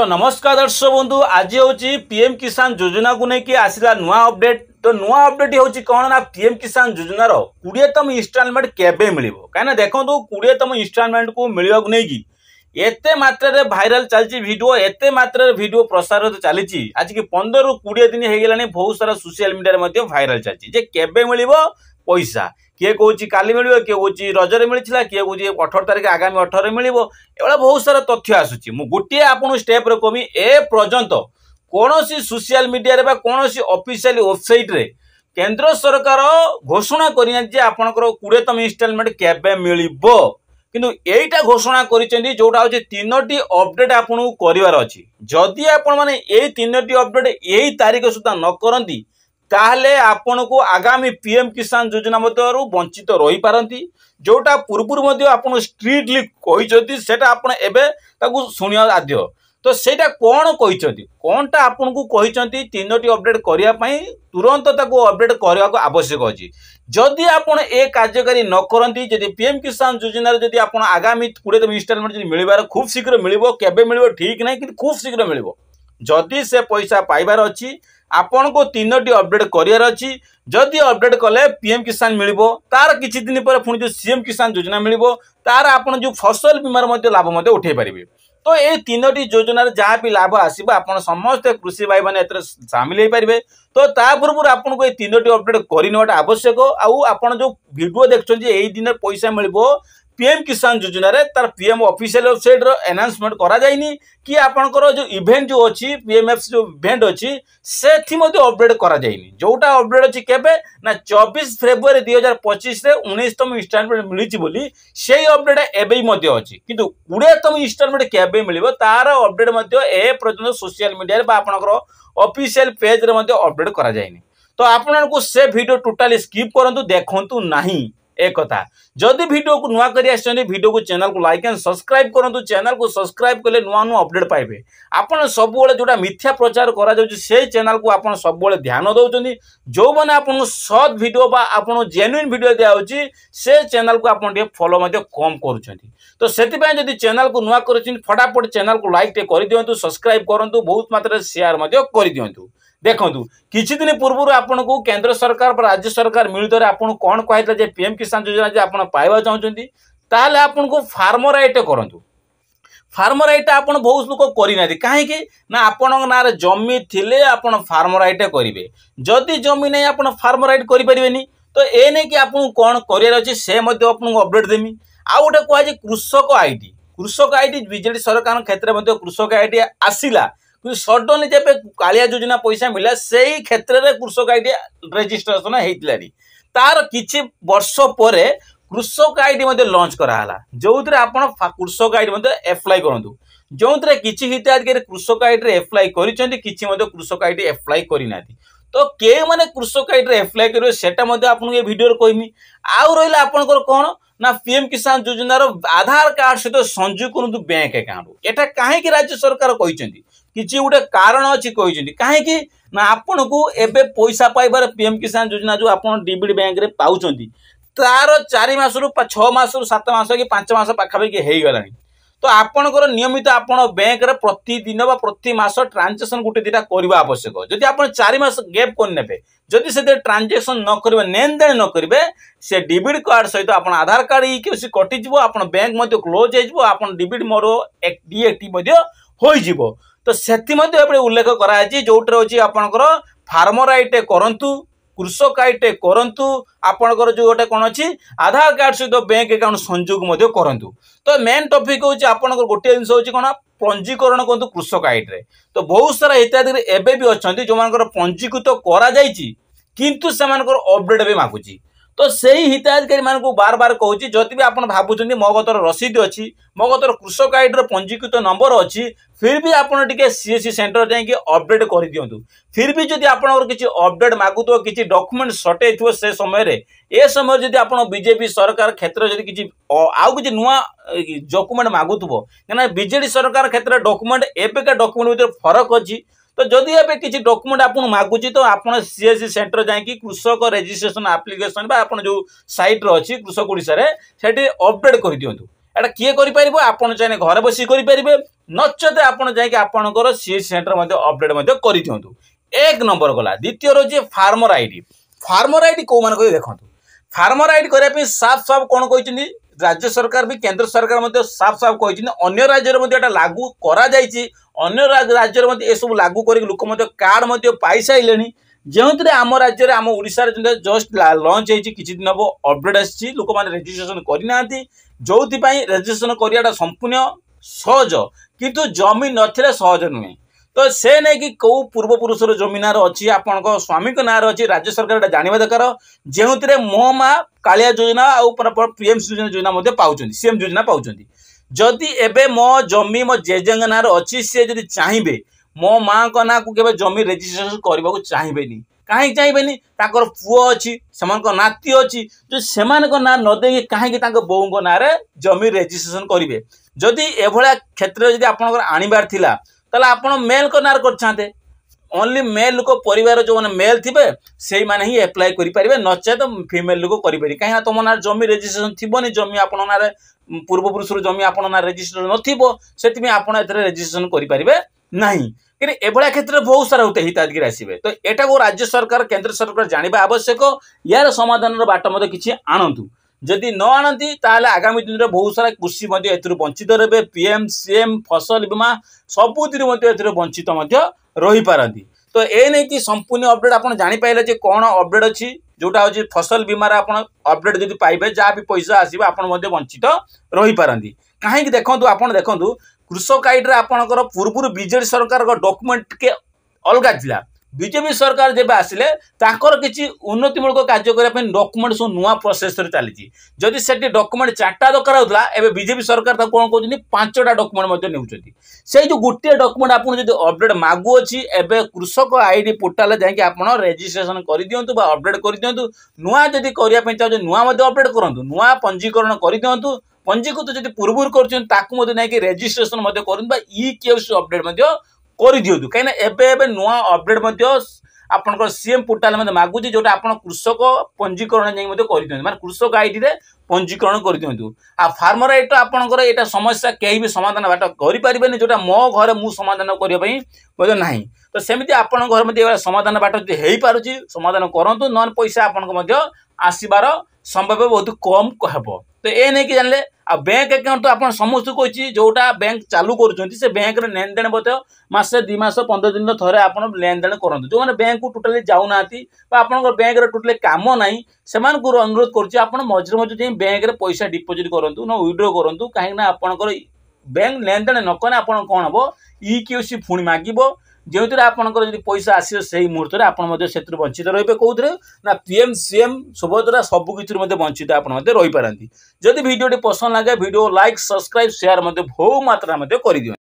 तो नमस्कार दर्शक बंधु, आज हूँ पीएम किसान योजना को लेकिन आसला नुआ अपडेट। तो नुआ अपडेट हूँ कौन ना पीएम किसान योजनार 20तम इन्स्टॉलमेंट केबे मिल कहीं देखो 20तम इन्स्टॉलमेंट को मिलवा नहीं एते मात्रा भाइराल चलती वीडियो एते मात्रा वीडियो प्रसार चली आज की 15 ରୁ 20 दिन हो गलानी। बहुत सारा सोशल मीडिया भाइराल चलती जे केबे मिल पैसा किए कौच काली मिल किए कौच रजरे मिलता किए कौच 18 तारिख आगामी 18 मिल एवं बहुत सारा तथ्य आसूची। मु गोटे आपन स्टेप कमी ए पर्यंत कौन सोशल मीडिया कौन ऑफिशियल वेबसाइट रे केंद्र सरकार घोषणा करना 20तम इन्स्टॉलमेंट केबे मिल किंतु एटा घोषणा करिसेंती जोटा होचे 3टी अपडेट आपन करिवार अछि। जदि आपण माने ए 3टी अपडेट यही तारीख सुधा न करंती ताहले आपण को आगामी पीएम किसान योजना मध्यरु वंचित रही पारंती। जोटा पूर्व मध्य आपण स्ट्रिक्टली कहिसंती सेटा आपण एबे ताकू सुनिया आद्य। तो सेटा कोन कहिसंती कोनटा आपण को कहिसंती 3टी अपडेट करिया पई तुरंत ताकू अपडेट करबा को आवश्यक अछि। जदि आपण ए कार्यकारी न करंती जदि पीएम किसान योजना जदि आपण आगामी 20तम इन्स्टॉलमेंट जदि मिलबार खूब शीघ्र मिलिबो केबे मिलिबो ठीक नै कि खूब शीघ्र मिलिबो। जदि से पैसा पाइबार अछि आपण को 3टी अपडेट करियार अछि। जदि अपडेट कले पीएम किसान मिलिबो तार किछि दिन पर पुणी जो सीएम किसान योजना मिलिबो तार आपण जो फसल बीमार मध्ये लाभ मध्ये उठै परिबे। तो ये 3टी योजनार जहाँ भी लाभ आसो आप समस्त कृषि भाई मैंने सामिल हो पारे। तो ता पूर्व आपन को 3टी अपडेट करवाटा आवश्यक। आपन जो वीडियो देखते यही दिन पैसा मिल पीएम किसान योजना रे तार पीएम ऑफिशियल वेबसाइट रो अनाउंसमेंट करा जाइनी कि आपनकर जो इवेंट जो अछि पीएमएफ जो इवेंट अछि सेथि मध्ये अपडेट करा जाइनी। जोटा अपडेट अछि केबे ना 24 फेब्रुआरी 2025 रे 19तम इन्स्टॉलमेंट मिलिछि बोली सेही अपडेट एबे मध्ये अछि। किंतु 20तम इन्स्टॉलमेंट केबे मिलिबो तार अपडेट मध्ये ए पर्यंत सोशल मीडिया रे बा आपनकर ऑफिशियल पेज रे मध्ये अपडेट करा जाइनी। तो आपनको से वीडियो टोटली स्किप करंतु देखंतु नाही एक कथा। जदि वीडियो को नुआ करी आछन वीडियो को चैनल को लाइक एंड सब्सक्राइब करंतु। चैनल को सब्सक्राइब कले नुआ नुआ अपडेट पाइबे। आपण सब बेले जोटा मिथ्या प्रचार करा जाउची से चैनल को आपण सब बेले ध्यान दउचंदी। जो माने आपण सत वीडियो बा आपण जेन्युइन वीडियो दिया होची से चैनल को आपण टे फॉलो मध्ये कम करूचंदी। तो सेति पय जदि चैनल को नुआ करछिन फटाफट चैनल को लाइक टे करि दियंतु सब्सक्राइब करंतु बहुत मात्रा शेयर मध्ये करि दियंतु। देखंतु किछि दिन पूर्व आपन को केंद्र सरकार पर राज्य सरकार मिलित आपन कोन कहैतला जे पीएम किसान योजना जे आपन पाइबा चाहउचंती ताले आपन को फार्मर राइट करंतु। फार्मर राइट आपन बहुत लोक करि नाथि काहे कि ना आपन नारे जमी थिले आपन फार्मर राइट करिवे। जदि जमी नै आपन फार्मर राइट करि परिबेनी तो ए नै कि आपन कोन करियर अछि से मध्ये आपन अपडेट देमी। आ गोटे कहै जे कृषक आईडी बीजेडी सरकार क्षेत्र मध्ये कृषक आईडी आसिला सडनली जब कालिया योजना पैसा मिला से ही क्षेत्र में कृषक आईडी रजिस्ट्रेशन होती तार किछि वर्ष पर कृषक आईडी लॉन्च कराला जो आप कृषक आईडी एप्लाई करूँ जो किसी हिताधिकारी कृषक आईडी एप्लाई कर कृषक आईडी एप्लाई करना। तो के माने कृषक आईडी एप्लाई करेंगे सेटा आपको ये वीडियो कहमी। आउ रहा आपंकर कौन ना पीएम किसान योजनार आधार कार्ड सहित संयोग करूँ बैंक अकाउंट। एटा कहीं राज्य सरकार कहते किसी गोटे कारण अच्छी कहते कहीं ना आपन को एबे पैसा पाइबार पीएम किसान योजना जो आप डीबीडी बैंक रे पाउचंती तार 4 मास रु 6 मास रु 7 मास कि 5 मास पाखापाखि हो गलानी। तो आपनकर नियमित आपण बैंक रे प्रतिदिन बा प्रति मास ट्रांजेक्शन गोटे दिटा करबा आवश्यक। जदि आपण 4 मास गैप कर नेबे जदि से ट्रांजेक्शन न करिवे लेन देन न करिवे से डीबीडी कार्ड सहित आपण आधार कार्ड ई कटि जिवो आपण बैंक मध्ये क्लोज हो जिवो आपण डीबीडी मोर डीएक्टिव मध्ये होई जिवो। तो सेति मध्ये एपडे उल्लेख करा अछि जोटर होची आपनकर फार्मर राइट करंतु कृषक आईट करंतु आपनकर जो गोटे कोन अछि आधार कार्ड सहित बैंक अकाउंट संयोग मध्ये करंतु। तो मेन टॉपिक होची आपनकर गोटे जिंस होची कोन पंजीकरण करंतु कृषक आईट रे। तो बहुत सारा हिताधिकारी एबे भी अछंती जो मानकर पंजीकृत करा जाईची किंतु से मानकर अपडेट भी मागुची। तो सही हिताधिकारी मान को बार बार कहूँ जदि भी आप भावुं मो गतर रसीद अच्छी मो गतर कृषक आईडी पंजीकृत नंबर अच्छी फिर भी आपड़ टे सीएससी सेंटर जाकि अपडेट कर दिंतु। फिर भी जब आप किसी अपडेट मागुव किसी डॉक्यूमेंट सर्टेज थो से समय ए समय जब आप बीजेपी सरकार क्षेत्र जब किसी आउ किसी नुआ डॉक्यूमेंट मागुव क्या बीजेडी सरकार क्षेत्र डॉक्यूमेंट एबेका डॉक्यूमेंट भीतर फरक अच्छी। तो जदि एबे किसी डॉक्यूमेंट आपन मागुची तो आपन सीएससी सेंटर जाकि कृषक रजिस्ट्रेशन एप्लिकेशन बा आपन जो साइट रो अछि कृषक ओडिसा रे सेठी अपडेट कर दियंतु। एटा किए करिपारिबो आपण चाहे घरे बसी करिपारिबे नचते आपण जाके आपणकर सीएस सेंटर मध्ये अपडेट मध्ये करि दियंतु। एक नंबर गला। द्वितीय रोजे फार्मर आईडी। फार्मर आईडी को मान को देखंतु फार्मर आईडी करिया पे साफ साफ कोन कहिसनि राज्य सरकार भी केंद्र सरकार मध्ये साफ साफ कहिसनि अन्य राज्य रे मध्ये एटा लागू करा जायछि। अन्य राज्य रे मध्ये ए सब लागू करि लोक मध्ये कार्ड मध्ये पाई साइलेनी जेउतरे आम राज्य रे आम ओडिसा रे जस्ट लॉन्च हेछि किछि दिन हबो अपडेट आछि लोक माने रजिस्ट्रेशन करि नांती जोथि पई रजिस्ट्रेशन करियाटा संपूर्ण सहज किंतु जमीन नथिले सहज नुहे। तो से नहीं कि कौ पूर्वपुरुषर जमीनार अच्छी आपण स्वामी को नार अच्छी राज्य सरकार जानवा दरकार जो मो माँ कालिया योजना और पीएम योजना पाँच सीएम योजना पाँच जदि एबे मो जमी मो जेजेंग नार अच्छी सी जदि चाहिए मो माँ को ना को केबे जमी रजिस्ट्रेशन करने को चाहिए कहीं चाहिए ताकर पुओ अच्छी से नाती अच्छी जो से ना नदे कहीं बोऊ ना जमी रजिस्ट्रेशन करेंगे जदि एभलिया क्षेत्र में आप आणबार थिला ताले आपण मेल को नार करछाते ओनली मेल लोक परिवार जो माने मेल थिबे सेही माने ही अप्लाई करि परिबे नचे तो फीमेल लोक करि परि काहे तुम नार जमी रजिस्ट्रेशन थिबोनी जमी आपण नार पूर्व पुरुषर जमी आपण नार रजिस्ट्रेशन नथिबो सेति में आपण एथरे रजिस्ट्रेशन करि परिबे नाही कि एभलिया क्षेत्र बहुत सारा होते हिताधिकारी आसबे। तो एटा को राज्य सरकार केंद्र सरकार जानवा आवश्यक यार समाधान बाट मते किछि आनंतु जदि न आनती ताले आगामी दिन में बहुत सारा कृषि वंचित रे पीएम सीएम फसल बीमा सबुतिर वंचित रही पारती। तो ए नहीं कि संपूर्ण अपडेट आप जापारे जे कौन अपडेट अच्छी जोटा हूँ फसल बीमार आप अपडेट जब पाइबे जहाँ भी पैसा आसो आप वंचित रही पारती कहीं देखूँ आप देखूँ कृषक आईडी आपंकर पूर्व बीजेडी सरकार डॉक्यूमेंट के अलग थिला बीजेपी सरकार जब आसिले ताकर किसी उन्नतिमूलक कार्य करने डॉक्यूमेंट सब नुआ प्रोसेस चली जदि से डॉक्यूमेंट 4टा दरकार होता है बीजेपी सरकार कौन कहते 5टा डॉक्यूमेंट नौकरी से जो गोटे डॉक्यूमेंट आप अपडेट मागु अच्छी एवं कृषक आईडी पोर्टाल जाकि आप रजिस्ट्रेशन कर दिंतु अपडेट कर दिंतु नुआ जदि करने चाहिए नुआ अपडेट करूँ नुआ पंजीकरण कर दिंतु पंजीकृत जब पूर्व कर रजिस्ट्रेशन करूँ ई-केवाईसी अपडेट कर दिंतु कहीं नुआ अपडेट आपंकर सीएम पोर्टाल मागुची जोटा आप कृषक पंजीकरण कर माने कृषक आईडी रे पंजीकरण कर दिंतु आ फार्मर आईडी आपंकर यहाँ समस्या कहीं भी समाधान बाट करें जोटा मो घर मु समाधान करने ना तो सेमती आप घर में समाधान बाट हो पारे समाधान करूँ न पैसा आपन आसबार संभव बहुत कम हे। तो ये नहीं कि जानले आ बैंक अकाउंट आप समस्त कही जोटा बैंक चालू कर बैंक लेन देन मासे 2 मास 15 दिन थे आप लेन देन करूँ जो मैंने बैंक को टोटाली जाऊना आप बैंक टोटाली कम ना से अनुरोध कर मझे मझे जाए बैंक में पैसा डिपोजिट करूँ ना विड्रो करूँ कहीं आपंकर बैंक लेन देन नकने आप कौन हम ई-केवाईसी पुणी मागिब जो आपंकर पैसा आसो से मुहूर्त में आप वंचित रे कौन ना पीएम सीएम सुभद्रा सबकि वंचित आप रही पारती। जदि वीडियो पसंद लगे वीडियो लाइक सब्सक्राइब शेयर बहु मात्रा कर दियो।